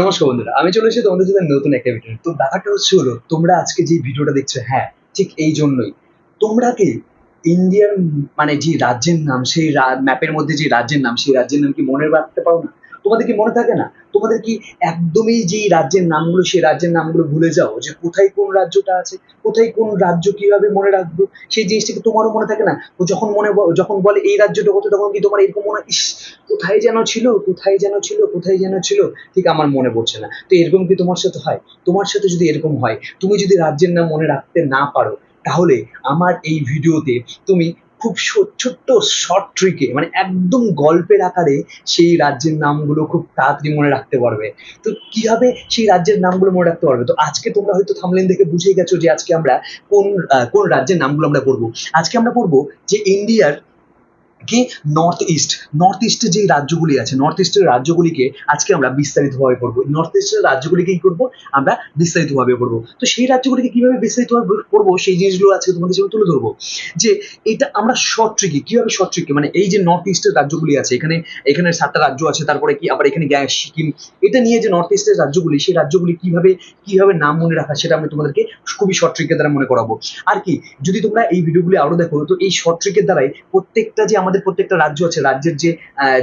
নমস্কার বন্ধুরা, আমি চলে এসেছি তোমাদের সাথে নতুন একটা ভিডিও। তো ব্যাপারটা হলো, তোমরা আজকে যে ভিডিওটা দেখছো, হ্যাঁ ঠিক এই জন্যই। তোমরা কি ইন্ডিয়ার মানে যে রাজ্যের নাম, সেই ম্যাপের মধ্যে যে রাজ্যের নাম, সেই রাজ্যের নাম কি মনে রাখতে পারো না? তোমাদের কি মনে থাকে না? তোমাদের কি একদমই যে রাজ্যের নামগুলো, সেই রাজ্যের নামগুলো ভুলে যাও যে কোথায় কোন রাজ্যটা আছে, কোথায় কোন রাজ্য কিভাবে মনে রাখবো, সেই জিনিসটা কি তোমারও মনে থাকে না? ও যখন যখন বলে এই রাজ্যটা কোথায়, তখন কি তোমার এরকম মনে হয়, ইস কোথায় যেন ছিল, কোথায় যেন ছিল, কোথায় যেন ছিল, ঠিক আমার মনে পড়ছে না। তো এরকম কি তোমার সাথে হয়? তোমার সাথে যদি এরকম হয়, তুমি যদি রাজ্যের নাম মনে রাখতে না পারো, তাহলে আমার এই ভিডিওতে তুমি খুব ছোট্ট শর্ট ট্রিকে, মানে একদম গল্পের আকারে সেই রাজ্যের নামগুলো খুব তাড়াতাড়ি মনে রাখতে পারবে। তো কিভাবে সেই রাজ্যের নামগুলো মনে রাখতে পারবে? তো আজকে তোমরা হয়তো থাম্বনেল দেখে বুঝেই গেছো যে আজকে আমরা কোন কোন রাজ্যের নামগুলো আমরা পড়বো। আজকে আমরা পড়বো যে ইন্ডিয়ার কি নর্থ ইস্টের যে রাজ্যগুলি আছে, নর্থ ইস্টের রাজ্যগুলিকে আজকে আমরা বিস্তারিতভাবে পড়বো। নর্থ ইস্টের রাজ্যগুলিকে কি করবো? আমরা বিস্তারিতভাবে পড়বো। তো সেই রাজ্যগুলিকে কিভাবে বিস্তারিতভাবে পড়বো, সেই জিনিসগুলো আজকে তোমাদের সামনে তুলে ধরবো। যে এটা আমরা শর্ট ট্রিকে কিভাবে, শর্ট ট্রিকে মানে এই যে নর্থ ইস্টের রাজ্যগুলি আছে, এখানে এখানে 7টা রাজ্য আছে, তারপরে কি আবার এখানে সিকিম, এটা নিয়ে যে নর্থ ইস্টের রাজ্যগুলি, সেই রাজ্যগুলি কিভাবে কিভাবে নাম মনে রাখা, সেটা আমি তোমাদেরকে খুবই শর্ট ট্রিকের দ্বারা মনে করাবো। আর কি, যদি তোমরা এই ভিডিওগুলি আরো দেখো, তো এই শর্ট ট্রিকের দ্বারাই প্রত্যেকটা যে আমাদের প্রত্যেকটা রাজ্য আছে, রাজ্যের যে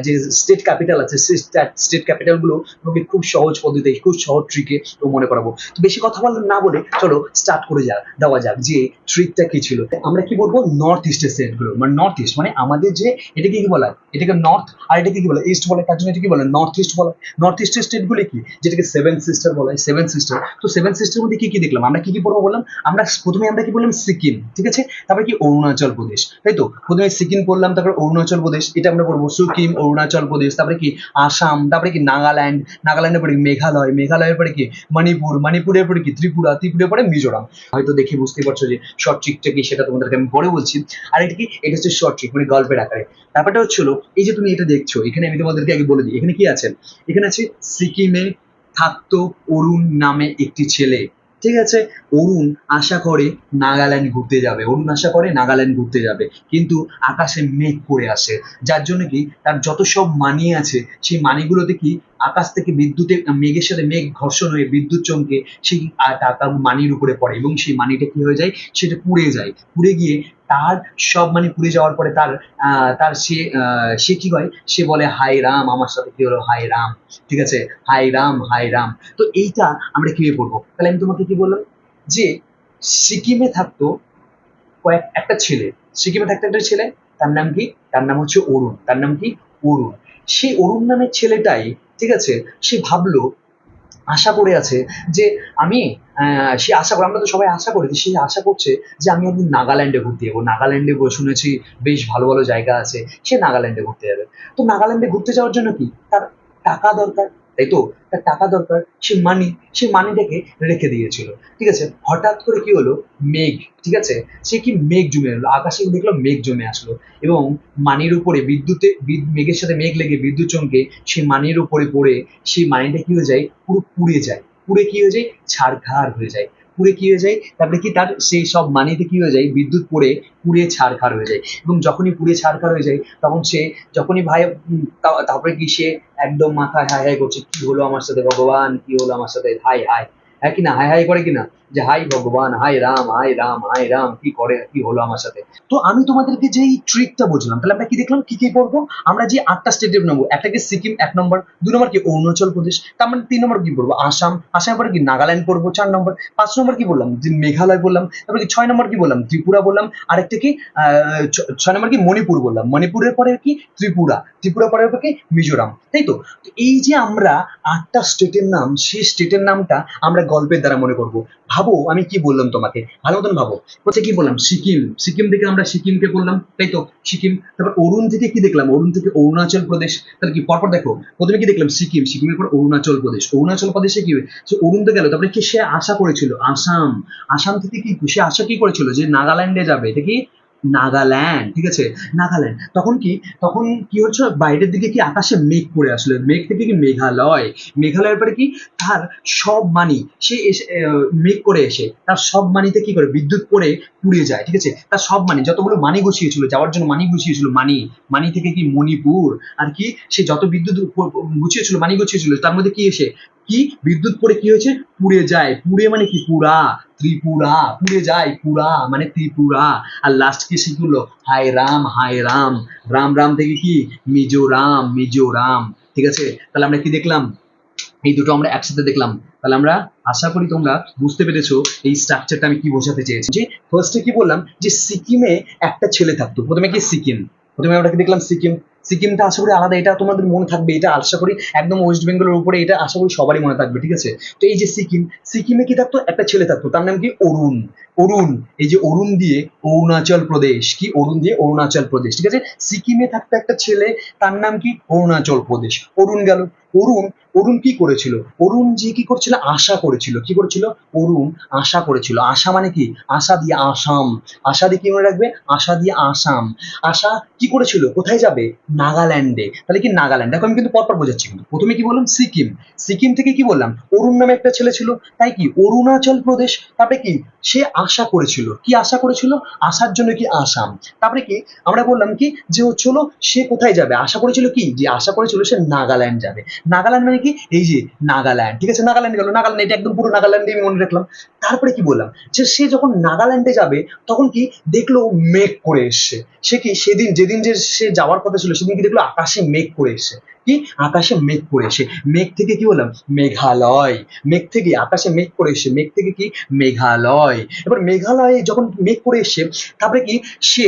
যে স্টেট ক্যাপিটাল আছে, সেই স্টেট ক্যাপিটাল গুলো তোমাকে খুব সহজ পদ্ধতিতে, খুব সহজ ট্রিকে তো মনে করাবো। তো বেশি কথা বলে না বলে চলো স্টার্ট করে দেওয়া যাক যে ট্রিকটা কি ছিল। আমরা কি বলবো, নর্থ ইস্টের স্টেট গুলো, মানে নর্থ ইস্ট মানে আমাদের যে, এটাকে কি বলা হয়, এটাকে নর্থ, আর এটাকে কি বলে, ইস্ট বলে, তার জন্য এটা কি বলে, নর্থ ইস্ট বলে। নর্থ ইস্টের স্টেট গুলি কি, যেটাকে সেভেন সিস্টার বলা হয়, সেভেন সিস্টার। তো সেভেন সিস্টার মধ্যে কি কি দেখলাম, আমরা কি কি পড়বো বললাম? আমরা প্রথমে আমরা কি বললাম, সিকিম, ঠিক আছে, তারপরে কি অরুণাচল প্রদেশ, তাই তো। প্রথমে সিকিম পড়লাম, তারপরে অরুণাচল প্রদেশ, এটা আমরা পড়বো সিকিম, অরুণাচল প্রদেশ, তারপরে কি আসাম, তারপরে কি নাগাল্যান্ড, নাগাল্যান্ডের পরে মেঘালয়, মেঘালয়ের পরে কি মণিপুর, মণিপুরের পরে কি ত্রিপুরা, ত্রিপুরের পরে মিজোরাম। হয়তো দেখে বুঝতে পারছো যে শর্ট ট্রিকটা কি, সেটা তোমাদেরকে আমি পরে বলছি। আর এটা কি, এটা হচ্ছে শর্ট ট্রিক, মানে গল্পের আকারে। ব্যাপারটা হচ্ছিল, এই যে তুমি এটা দেখছো, এখানে আমি তোমাদেরকে আগে বলে দিই, এখানে কি আছে, এখানে আছে সিকিমে থাকতো অরুণ নামে একটি ছেলে, ঠিক আছে। অরুণ আশা করে নাগাল্যান্ড ঘুরতে যাবে, অরুণ আশা করে নাগাল্যান্ড ঘুরতে যাবে, কিন্তু আকাশে মেঘ করে আসে, যার জন্য কি তার যত সব মানি আছে, সেই মানিগুলোতে কি আকাশ থেকে বিদ্যুতের মেঘের সাথে মেঘ ঘর্ষণ হয়ে বিদ্যুৎ চমকে সেই টাকা মানির উপরে পড়ে, এবং সেই মানিটা কি হয়ে যায়, সেটা পুড়ে যায়। পুড়ে গিয়ে তার সব মানি পুড়ে যাওয়ার পরে তার তার সে কি হয়, সে বলে হায় রাম, আমার সাথে কি হলো, হায় রাম, ঠিক আছে, হায় রাম, হায় রাম। তো এইটা আমরা কিভাবে পড়বো? তাহলে আমি তোমাকে কি বললাম, যে সিকিমে থাকতো একটা ছেলে, সিকিমে থাকতো একটা ছেলে, তার নাম কি, তার নাম হচ্ছে অরুণ, তার নাম কি, অরুণ। সেই অরুণ নামের ছেলেটাই, ঠিক আছে, সে ভাবলো, আশা করে আছে যে আমি সে আশা করে, আমরা তো সবাই আশা করি, সে আশা করছে যে আমি একদিন নাগাল্যান্ডে ঘুরতে যাবো, নাগাল্যান্ডে শুনেছি বেশ ভালো ভালো জায়গা আছে, সে নাগাল্যান্ডে ঘুরতে যাবে। তো নাগাল্যান্ডে ঘুরতে যাওয়ার জন্য কি, তার টাকা দরকার, তাই তো, তার টাকা দরকার, সে মানিটাকে রেখে দিয়েছিল, ঠিক আছে। হঠাৎ করে কি হলো, মেঘ, ঠিক আছে, সে কি মেঘ জমে এলো, আকাশে দেখলো মেঘ জমে আসলো, এবং মানির উপরে মেঘের সাথে মেঘ লেগে বিদ্যুৎ চমকে সেই মানির উপরে পড়ে সেই মানিটা কি হয়ে যায়, পুরো পুড়ে যায়, পুড়ে কি হয়ে যায়, ছারখার হয়ে যায়, পুড়ে কি হয়ে যায়, তারপরে কি তার সেই সব মানিতে কি হয়ে যায়, বিদ্যুৎ পড়ে পুড়ে ছারখার হয়ে যায়। এবং যখনই পুড়ে ছারখার হয়ে যায়, তখন সে, যখনই ভাই তারপরে কি সে একদম মাথায় হাই হাই করছে, কি হলো আমার সাথে ভগবান, কি হলো আমার সাথে, হাই হাই, হ্যাঁ কিনা, হাই হাই করে কিনা, যে হাই ভগবান, হাই রাম, হাই রাম, হাই রাম, কি করে, কি হলো আমার সাথে। তো আমি তোমাদেরকে যে এই ট্রিকটা বলছিলাম, তাহলে আমরা কি দেখলাম, কি কি করবো, আমরা যে 8টা স্টেটের নেবো, একটা কি সিকিম 1 নম্বর, 2 নম্বর কি অরুণাচল প্রদেশ, তার মানে 3 নম্বর কি পড়বো, আসাম, আসামের পরে কি নাগাল্যান্ড পড়বো 4 নম্বর, 5 নম্বর কি বললাম, যে মেঘালয় বললাম, তারপরে কি 6 নম্বর কি বললাম, ত্রিপুরা বললাম, আরেকটা কি 6 নম্বর কি মণিপুর বললাম, মণিপুরের পরে কি ত্রিপুরা, ত্রিপুরা পরে কি মিজোরাম, তাই তো। এই যে আমরা 8টা স্টেটের নাম, সেই স্টেটের নামটা আমরা গল্পের দ্বারা মনে করবো। ভাবো আমি কি বললাম তোমাকে, ভালো মতন ভাবো। প্রথমে কি বললাম, সিকিম, সিকিম থেকে আমরা সিকিমকে বললাম, তাই তো, সিকিম। তারপর অরুণ থেকে কি দেখলাম, অরুণ থেকে অরুণাচল প্রদেশ, তাহলে কি পরপর দেখো, প্রথমে কি দেখলাম, সিকিম, সিকিমের পর অরুণাচল প্রদেশ, অরুণাচল প্রদেশে কি সে অরুণ তো গেল, তারপরে কি সে আশা করেছিল আসাম, আসাম থেকে কি সে আশা কি করেছিল, যে নাগাল্যান্ডে যাবে, এটা কি নাগাল্যান্ড, ঠিক আছে, নাগাল্যান্ড। তখন কি হচ্ছে, বাইরের দিকে কি আকাশে মেঘ করে আসলো, মেঘ থেকে কি মেঘালয়, মেঘালয়ের পরে কি তার সব মানি, সে এসে মেঘ করে এসে তার সব মানিতে কি করে বিদ্যুৎ পড়ে পুড়ে যায়, ঠিক আছে। তার সব মানি, যতগুলো মানি গুছিয়েছিল যাওয়ার জন্য, মানি গুছিয়েছিল, মানি থেকে কি মণিপুর, আর কি সে যত বিদ্যুৎ গুছিয়েছিল, মানি গুছিয়েছিল, তার মধ্যে কি এসে কি বিদ্যুৎ পড়ে কি হয়েছে, পুড়ে যায়, পুড়ে মানে কি পুরা, ত্রিপুরা, পুড়ে যায় পুরা মানে ত্রিপুরা। আর লাস্ট কি শিখলো, হায় রাম হায় রাম, রাম রাম থেকে কি মিজোরাম মিজোরাম। ঠিক আছে, তাহলে আমরা কি দেখলাম, এই দুটো আমরা একসাথে দেখলাম। তাহলে আমরা আশা করি তোমরা বুঝতে পেরেছো এই স্ট্রাকচারটা আমি কি বোঝাতে চেয়েছি। যে ফার্স্টে কি বললাম, যে সিকিমে একটা ছেলে থাকতো, প্রথমে কি সিকিম, প্রথমে আমরা কি দেখলাম সিকিম, সিকিমটা আশা করি আলাদা, এটা তোমাদের মনে থাকবে, এটা আশা করি একদম ওয়েস্ট বেঙ্গলের উপরে, এটা আশা করি সবারই মনে থাকবে। ঠিক আছে, তো এই যে সিকিম, সিকিমে কি থাকতো, একটা ছেলে থাকতো, তার নাম কি অরুণ, অরুণ, এই যে অরুণ দিয়ে অরুণাচল প্রদেশ, কি অরুণ দিয়ে অরুণাচল প্রদেশ। ঠিক আছে, সিকিমে থাকতো একটা ছেলে, তার নাম কি অরুণাচল প্রদেশ, অরুণ গেল। অরুণ, অরুণ কি করেছিল, অরুণ যে কি করেছিল, আশা করেছিল, কি করেছিল, অরুণ আশা করেছিল। আশা মানে কি, আশা দিয়ে আসাম, আশা দিয়ে কি মনে রাখবে, আশা দিয়ে আসাম। আশা কি করেছিল, কোথায় যাবে, নাগাল্যান্ডে। তাহলে কি নাগাল্যান্ড, দেখো আমি কিন্তু পরপর বোঝাচ্ছি, কিন্তু প্রথমে কি বললাম সিকিম, সিকিম থেকে কি বললাম অরুণ নামে একটা ছেলে ছিল, তাই কি অরুণাচল প্রদেশ। তারপরে কি সে আশা করেছিল, কি আশা করেছিল, আসার জন্য কি আসাম। তারপরে কি আমরা বললাম কি যে হচ্ছিল সে কোথায় যাবে, আশা করেছিল কি, যে আশা করেছিল সে নাগাল্যান্ড যাবে। নাগাল্যান্ড মানে কি, এই যে নাগাল্যান্ড। ঠিক আছে, নাগাল্যান্ড গেল, নাগাল্যান্ড এটা একদম পুরো নাগাল্যান্ডে আমি মনে রাখলাম। তারপরে কি বললাম, যে সে যখন নাগাল্যান্ডে যাবে তখন কি দেখলো মেঘ করে এসছে। সে কি সেদিন যেদিন যে সে যাওয়ার কথা ছিল সেদিন কি দেখলো আকাশে মেঘ করে এসছে, কি আকাশে মেঘ করে এসে, মেঘ থেকে কি বললাম মেঘালয়, মেঘ থেকে আকাশে মেঘ করে এসে, মেঘ থেকে কি মেঘালয়। এবার মেঘালয়ে যখন মেঘ করে এসে, তারপরে কি সে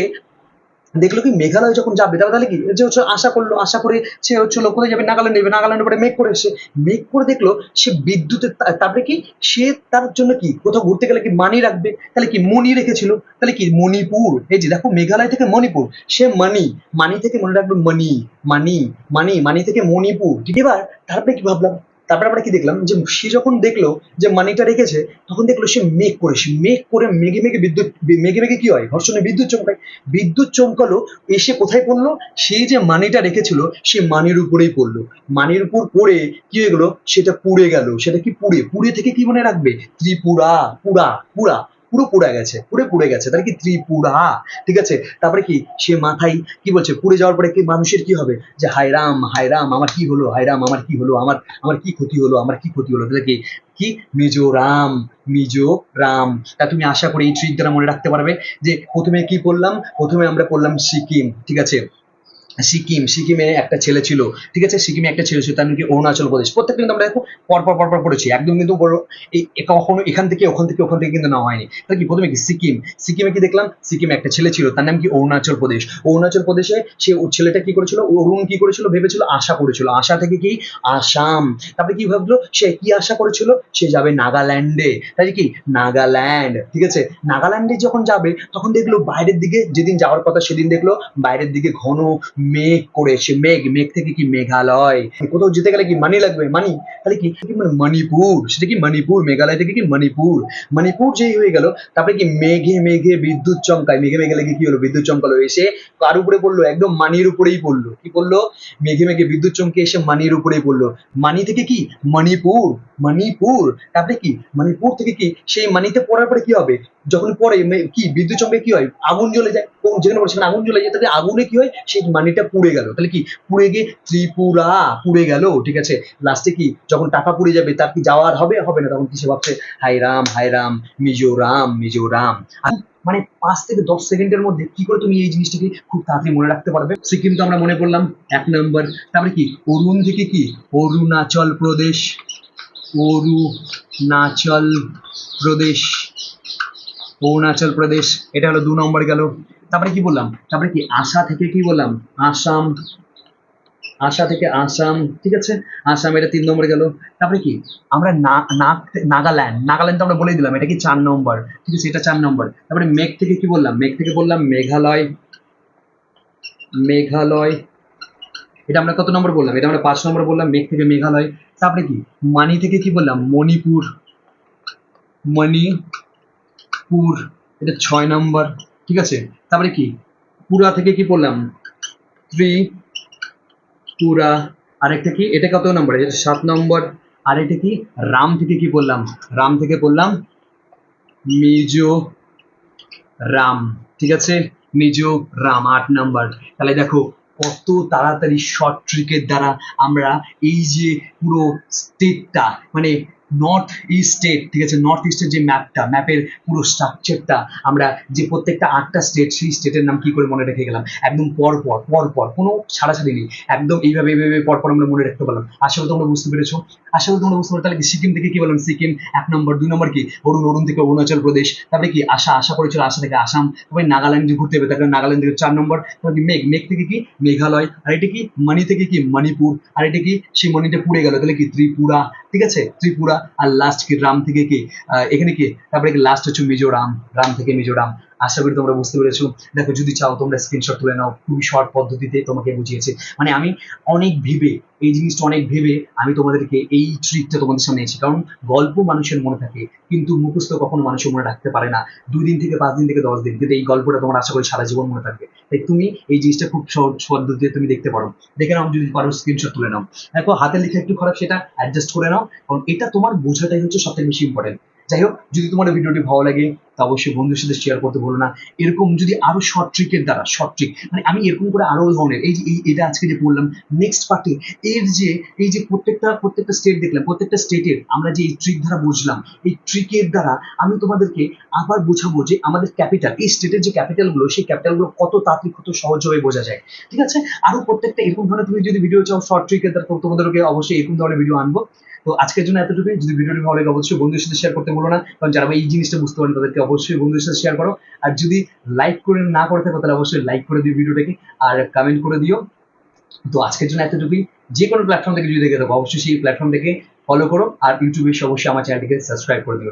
দেখলো কি মেঘালয় যখন যাবে, তাহলে কি যে হচ্ছে আশা করলো, আশা করে সে হচ্ছিল কোথায় যাবে, নাগাল্যান্ড যাবে, নাগাল্যান্ডের পরে মেঘ করে এসে, মেঘ করে দেখলো সে বিদ্যুতের তারপরে কি সে তার জন্য কি কোথাও ঘুরতে গেলে কি মানি রাখবে, তাহলে কি মণি রেখেছিল, তাহলে কি মণিপুর। এই যে দেখো মেঘালয় থেকে মণিপুর, সে মানি, মানি থেকে মনে রাখবে মানি, মানি, মানি, মানি থেকে মণিপুর। ঠিক, এবার তারপরে কি ভাবলাম, তারপরে আমরা কি দেখলাম, যে সে যখন দেখলো যে মানিটা রেখেছে, তখন দেখলো সে মেঘ করে, সে মেঘ করে মেঘে মেঘে বিদ্যুৎ, মেঘে মেঘে কি হয় ঘর্ষণে বিদ্যুৎ চমকায়, বিদ্যুৎ চমকালো, এসে কোথায় পড়লো, সেই যে মানিটা রেখেছিল সে মানির উপরেই পড়লো, মানির উপর পড়ে কি হয়ে গেলো, সেটা পুড়ে গেল। সেটা কি পুড়ে, পুড়ে থেকে কি মনে রাখবে ত্রিপুরা, পুরা, পুরা, পুরো পুড়ে গেছে, পুরো পুড়ে গেছে, তাহলে কি ত্রিপুরা। ঠিক আছে, তারপরে কি সে মাথায় কি বলছে, পুড়ে যাওয়ার পরে কি মানুষের কি হবে, যে হায় রাম হায় রাম আমার কি হলো, হায় রাম আমার কি হলো, আমার আমার কি ক্ষতি হলো, আমার কি ক্ষতি হলো। তাহলে কি কি মিজোরাম, মিজোরাম। তা তুমি আশা করি এই ট্রিক দ্বারা মনে রাখতে পারবে। যে প্রথমে কি পড়লাম, প্রথমে আমরা পড়লাম সিকিম। ঠিক আছে, সিকিম, সিকিমে একটা ছেলে ছিল। ঠিক আছে, সিকিমে একটা ছেলে ছিল, তার নাকি অরুণাচল প্রদেশ। প্রত্যেকটা কিন্তু আমরা দেখো পরপর পরপর পড়েছি, একদম কিন্তু কখনো এখান থেকে ওখান থেকে ওখান থেকে কিন্তু নেওয়া হয়নি। তাহলে কি প্রথমে কি সিকিম, সিকিমে কি দেখলাম, সিকিমে একটা ছেলে ছিল, তার নাম কি অরুণাচল প্রদেশ। অরুণাচল প্রদেশে সে ছেলেটা কি করেছিল, অরুণ কি করেছিল, ভেবেছিল আশা করেছিল, আশা থেকে কি আসাম। তারপরে কি ভাবলো, সে কি আশা করেছিল, সে যাবে নাগাল্যান্ডে, তাই কি নাগাল্যান্ড। ঠিক আছে, নাগাল্যান্ডে যখন যাবে তখন দেখলো বাইরের দিকে, যেদিন যাওয়ার কথা সেদিন দেখলো বাইরের দিকে ঘন মেঘ করে, সে মেঘ, মেঘ থেকে কি মেঘালয়। কোথাও যেতে গেলে কি মানি লাগবে, মানি, তাহলে কি মানে মণিপুর, সেটা কি মণিপুর, মেঘালয় থেকে কি মণিপুর, মণিপুর যেই হয়ে গেল। তারপরে কি মেঘে মেঘে বিদ্যুৎ চমকায়, মেঘে মেঘে লেগে কি হলো বিদ্যুৎ চমকালো, এসে কার উপরে পড়লো, একদম মানির উপরেই পড়লো। কি পড়লো, মেঘে মেঘে বিদ্যুৎ চমকে এসে মানির উপরেই পড়লো। মানি থেকে কি মণিপুর, মণিপুর। তারপরে কি মণিপুর থেকে কি সেই মানিতে পড়ার পরে কি হবে, যখন পড়ে কি বিদ্যুৎ চমকে কি হয়, আগুন জ্বলে যায়, যেখানে পড়ে সেখানে আগুন জ্বলে যায়, তাহলে আগুনে কি হয় সেই মানিটা পুড়ে গেল। তাহলে কি পুড়ে গিয়ে ত্রিপুরা পুড়ে গেল। ঠিক আছে, লাস্টে কি যখন টাকা পুড়ে যাবে তার কি যাওয়ার হবে, হবে না, তখন কি সে ভাবছে হায় রাম মিজোরাম, মিজোরাম। মানে 5 থেকে 10 সেকেন্ডের মধ্যে কি করে তুমি এই জিনিসটাকে খুব তাড়াতাড়ি মনে রাখতে পারবে। সিকিম তো আমরা মনে করলাম 1 নম্বর। তারপরে কি অরুণ থেকে কি অরুণাচল প্রদেশ, অরুণাচল প্রদেশ, অরুণাচল প্রদেশ, এটা হলো 2 নম্বর গেল। তারপরে কি বললাম, তারপরে কি আশা থেকে কি বললাম আসাম, আশা থেকে আসাম। ঠিক আছে, আসাম, এটা 3 নম্বর গেল। তারপরে কি আমরা নাগাল্যান্ড, নাগাল্যান্ড তো আমরা বলেই দিলাম, এটা কি 4 নম্বর। ঠিক আছে, এটা 4 নম্বর। তারপরে মেঘ থেকে কি বললাম, মেঘ থেকে বললাম মেঘালয়, মেঘালয়, এটা আমরা কত নম্বর বললাম, এটা আমরা 5 নম্বর বললাম, মেঘ থেকে মেঘালয়। তারপরে কি মানি থেকে কি বললাম মণিপুর, মণিপুর, এটা 6 নম্বর। ঠিক আছে, তারপরে কি পুরা থেকে কি বললাম ত্রিপুরা, আরেকটা কি এটা কত নম্বর, এটা 7 নম্বর। আরেকটা কি রাম থেকে কি বললাম, রাম থেকে বললাম মিজোরাম। ঠিক আছে, মিজোরাম 8 নম্বর। তাহলে দেখো কত তাড়াতাড়ি শর্ট ট্রিকের দ্বারা আমরা এই যে পুরো স্টেটটা মানে নর্থ ইস্ট স্টেট, ঠিক আছে, নর্থ ইস্টের যে ম্যাপের পুরো স্ট্রাকচারটা আমরা যে প্রত্যেকটা 8টা স্টেট, সেই স্টেটের নাম কি করে মনে রেখে গেলাম একদম পর কোনো ছাড়াছাড়ি নেই, একদম এইভাবে এইভাবে পরপর আমরা মনে রাখতে পারলাম। আশা করি তোমরা বুঝতে পেরেছো, আশা করি তোমরা বুঝতে পারো। তাহলে কি সিকিম থেকে কি বললাম, সিকিম 1 নম্বর, 2 নম্বর কি অরুণ থেকে অরুণাচল প্রদেশ, তারপরে কি আশা করেছিল আশা থেকে আসাম, তারপরে নাগাল্যান্ড যে ঘুরতে হবে তারপরে নাগাল্যান্ড থেকে 4 নম্বর, তারপরে কি মেঘ থেকে কি মেঘালয়, আর এটা কি মণি থেকে কি মণিপুর, আর এটা কি সেই মণিটা পুড়ে গেল তাহলে কি ত্রিপুরা, ঠিক আছে ত্রিপুরা, আর লাস্ট কি রাম থেকে কি এখানে কি তারপরে কি লাস্ট হচ্ছে মিজোরাম, রাম থেকে মিজোরাম। আশা করি তোমরা বুঝতে পেরেছো। দেখো যদি চাও তোমরা স্ক্রিনশট তুলে নাও, খুবই শর্ট পদ্ধতিতে তোমাকে বুঝিয়েছে। মানে আমি অনেক ভেবে এই জিনিসটা অনেক ভেবে আমি তোমাদেরকে এই ট্রিকটা তোমাদের সামনে এনেছি, কারণ গল্প মানুষের মনে থাকে কিন্তু মুখস্থ কখনো মানুষের মনে রাখতে পারে না, 2 দিন থেকে 5 দিন থেকে 10 দিন, কিন্তু এই গল্পটা তোমার আশা করি সারা জীবন মনে থাকবে। তাই তুমি এই জিনিসটা খুব সহজ পদ্ধতিতে তুমি দেখতে পারো, দেখে নাও, যদি পারো স্ক্রিনশট তুলে নাও। দেখো হাতের লেখা একটু খারাপ, সেটা অ্যাডজাস্ট করে নাও, কারণ এটা তোমার বোঝাটাই হচ্ছে সবথেকে বেশি ইম্পর্টেন্ট। যাই হোক, যদি তোমার ভিডিওটি ভালো লাগে তা অবশ্যই বন্ধুদের সাথে শেয়ার করতে ভুলো না। এরকম যদি আরো শর্ট ট্রিকের দ্বারা শর্ট ট্রিক মানে আমি এরকম করে আরো ধরনের এই যে এটা আজকে যে বললাম নেক্সট পার্টে এর যে এই যে প্রত্যেকটা স্টেট দেখলাম, প্রত্যেকটা স্টেটের আমরা যে এই ট্রিক দ্বারা বুঝলাম, এই ট্রিকের দ্বারা আমি তোমাদেরকে আবার বোঝাবো যে আমাদের ক্যাপিটাল, এই স্টেটের যে ক্যাপিটালগুলো, সেই ক্যাপিটালগুলো কত তাড়াতাড়ি কত সহজভাবে বোঝা যায়। ঠিক আছে, আরো প্রত্যেকটা এরকম ধরনের তুমি যদি ভিডিও চাও শর্ট ট্রিকের দ্বারা, তো তোমাদেরকে অবশ্যই এরকম ধরনের ভিডিও আনবো। তো আজকের জন্য এতটুকুই। যদি ভিডিওটি ভালো লাগে অবশ্যই বন্ধুদের সাথে শেয়ার করতে ভুলো না, কারণ যারা এই জিনিসটা বুঝতে পারেন তাদেরকে অবশ্যই বন্ধুদের সাথে শেয়ার করো। আর যদি লাইক করে না করে থাকো তাহলে অবশ্যই লাইক করে দিও ভিডিওটাকে, আর কমেন্ট করে দিও। তো আজকের জন্য এতটুকুই। যে কোনো প্ল্যাটফর্ম থেকে যদি দেখে থাকো অবশ্যই সেই প্ল্যাটফর্ম থেকে ফলো করো, আর ইউটিউবে অবশ্যই আমার চ্যানেলটিকে সাবস্ক্রাইব করে দিও।